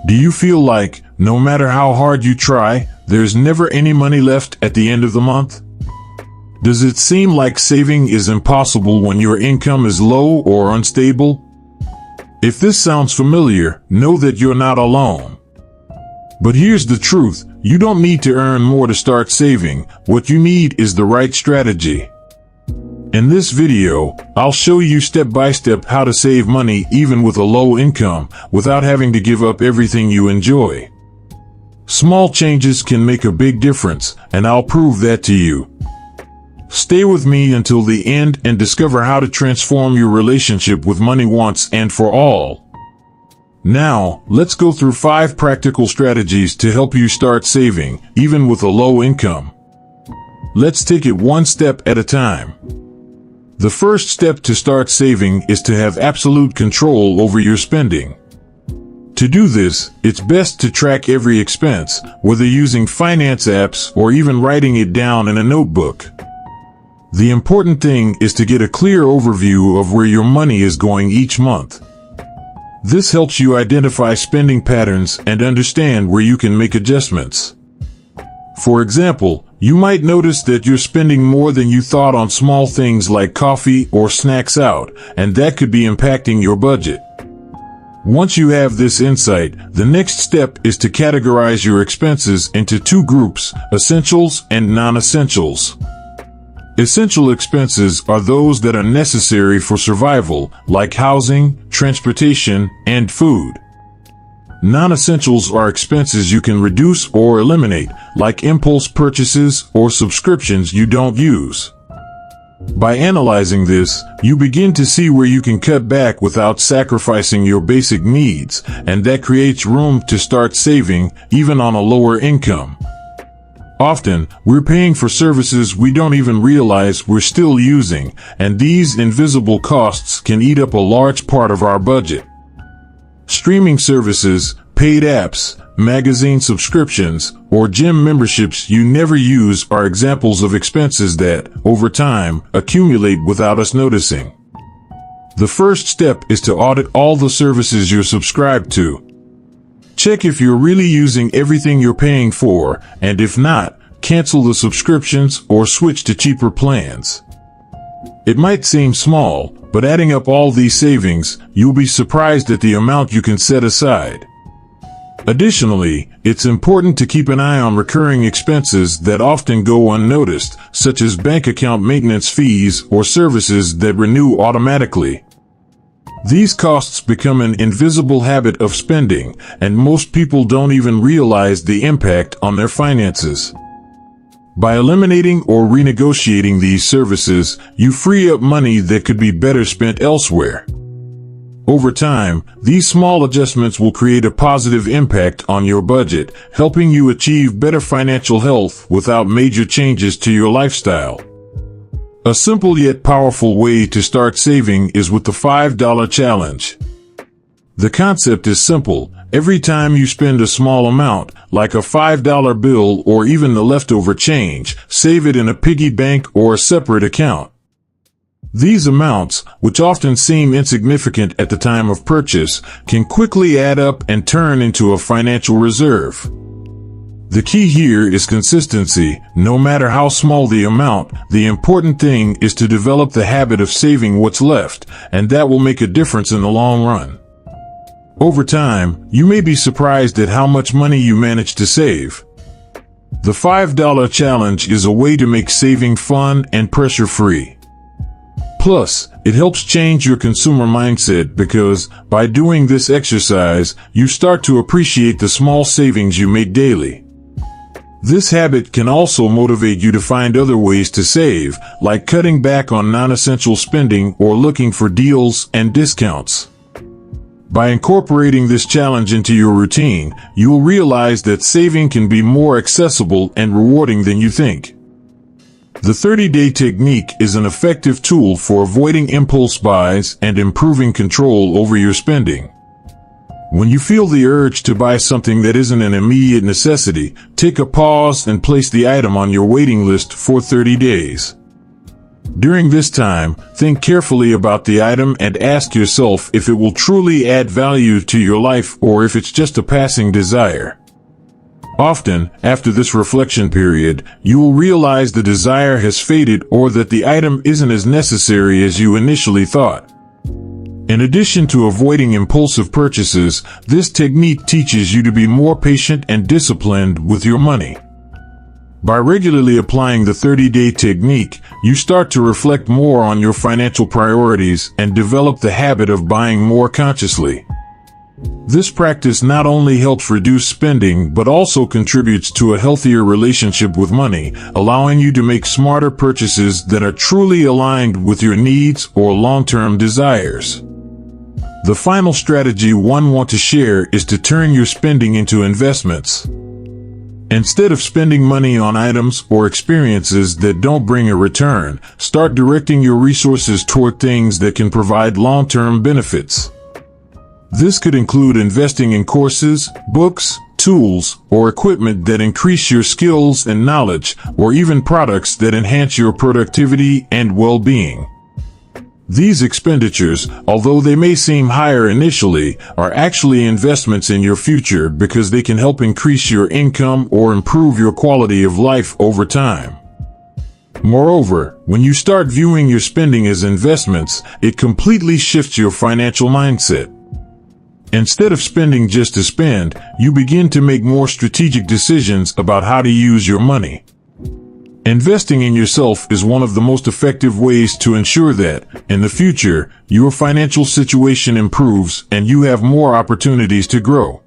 Do you feel like, no matter how hard you try, there's never any money left at the end of the month? Does it seem like saving is impossible when your income is low or unstable? If this sounds familiar, know that you're not alone. But here's the truth, you don't need to earn more to start saving. What you need is the right strategy. In this video, I'll show you step by step how to save money even with a low income without having to give up everything you enjoy. Small changes can make a big difference, and I'll prove that to you. Stay with me until the end and discover how to transform your relationship with money once and for all. Now, let's go through 5 practical strategies to help you start saving, even with a low income. Let's take it one step at a time. The first step to start saving is to have absolute control over your spending. To do this, it's best to track every expense, whether using finance apps or even writing it down in a notebook. The important thing is to get a clear overview of where your money is going each month. This helps you identify spending patterns and understand where you can make adjustments. For example, you might notice that you're spending more than you thought on small things like coffee or snacks out, and that could be impacting your budget. Once you have this insight, the next step is to categorize your expenses into 2 groups, essentials and non-essentials. Essential expenses are those that are necessary for survival, like housing, transportation, and food. Non-essentials are expenses you can reduce or eliminate, like impulse purchases or subscriptions you don't use. By analyzing this, you begin to see where you can cut back without sacrificing your basic needs, and that creates room to start saving, even on a lower income. Often, we're paying for services we don't even realize we're still using, and these invisible costs can eat up a large part of our budget. Streaming services, paid apps, magazine subscriptions, or gym memberships you never use are examples of expenses that, over time, accumulate without us noticing. The first step is to audit all the services you're subscribed to. Check if you're really using everything you're paying for, and if not, cancel the subscriptions or switch to cheaper plans. It might seem small, but adding up all these savings, you'll be surprised at the amount you can set aside. Additionally, it's important to keep an eye on recurring expenses that often go unnoticed, such as bank account maintenance fees or services that renew automatically. These costs become an invisible habit of spending, and most people don't even realize the impact on their finances. By eliminating or renegotiating these services, you free up money that could be better spent elsewhere. Over time, these small adjustments will create a positive impact on your budget, helping you achieve better financial health without major changes to your lifestyle. A simple yet powerful way to start saving is with the $5 challenge. The concept is simple. Every time you spend a small amount, like a $5 bill or even the leftover change, save it in a piggy bank or a separate account. These amounts, which often seem insignificant at the time of purchase, can quickly add up and turn into a financial reserve. The key here is consistency. No matter how small the amount, the important thing is to develop the habit of saving what's left, and that will make a difference in the long run. Over time, you may be surprised at how much money you manage to save. The $5 challenge is a way to make saving fun and pressure-free. Plus, it helps change your consumer mindset because, by doing this exercise, you start to appreciate the small savings you make daily. This habit can also motivate you to find other ways to save, like cutting back on non-essential spending or looking for deals and discounts. By incorporating this challenge into your routine, you will realize that saving can be more accessible and rewarding than you think. The 30-day technique is an effective tool for avoiding impulse buys and improving control over your spending. When you feel the urge to buy something that isn't an immediate necessity, take a pause and place the item on your waiting list for 30 days. During this time, think carefully about the item and ask yourself if it will truly add value to your life or if it's just a passing desire. Often, after this reflection period, you will realize the desire has faded or that the item isn't as necessary as you initially thought. In addition to avoiding impulsive purchases, this technique teaches you to be more patient and disciplined with your money. By regularly applying the 30-day technique, you start to reflect more on your financial priorities and develop the habit of buying more consciously. This practice not only helps reduce spending but also contributes to a healthier relationship with money, allowing you to make smarter purchases that are truly aligned with your needs or long-term desires. The final strategy one wants to share is to turn your spending into investments. Instead of spending money on items or experiences that don't bring a return, start directing your resources toward things that can provide long-term benefits. This could include investing in courses, books, tools, or equipment that increase your skills and knowledge, or even products that enhance your productivity and well-being. These expenditures, although they may seem higher initially, are actually investments in your future because they can help increase your income or improve your quality of life over time. Moreover, when you start viewing your spending as investments, it completely shifts your financial mindset. Instead of spending just to spend, you begin to make more strategic decisions about how to use your money. Investing in yourself is one of the most effective ways to ensure that, in the future, your financial situation improves and you have more opportunities to grow.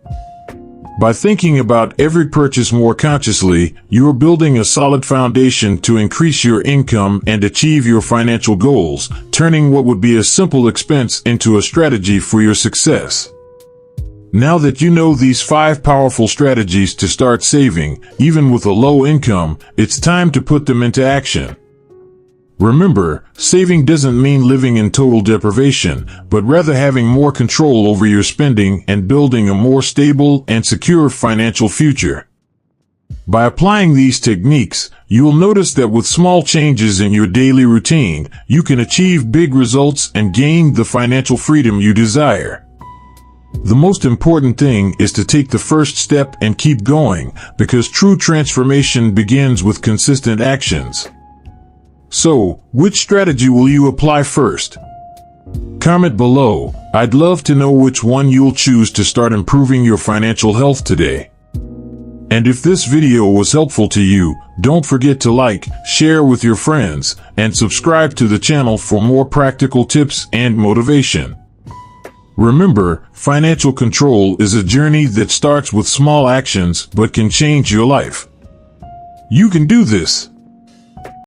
By thinking about every purchase more consciously, you are building a solid foundation to increase your income and achieve your financial goals, turning what would be a simple expense into a strategy for your success. Now that you know these 5 powerful strategies to start saving, even with a low income, it's time to put them into action. Remember, saving doesn't mean living in total deprivation, but rather having more control over your spending and building a more stable and secure financial future. By applying these techniques, you will notice that with small changes in your daily routine, you can achieve big results and gain the financial freedom you desire. The most important thing is to take the first step and keep going, because true transformation begins with consistent actions. So, which strategy will you apply first? Comment below. I'd love to know which one you'll choose to start improving your financial health today. And if this video was helpful to you, don't forget to like, share with your friends, and subscribe to the channel for more practical tips and motivation. Remember, financial control is a journey that starts with small actions but can change your life. You can do this.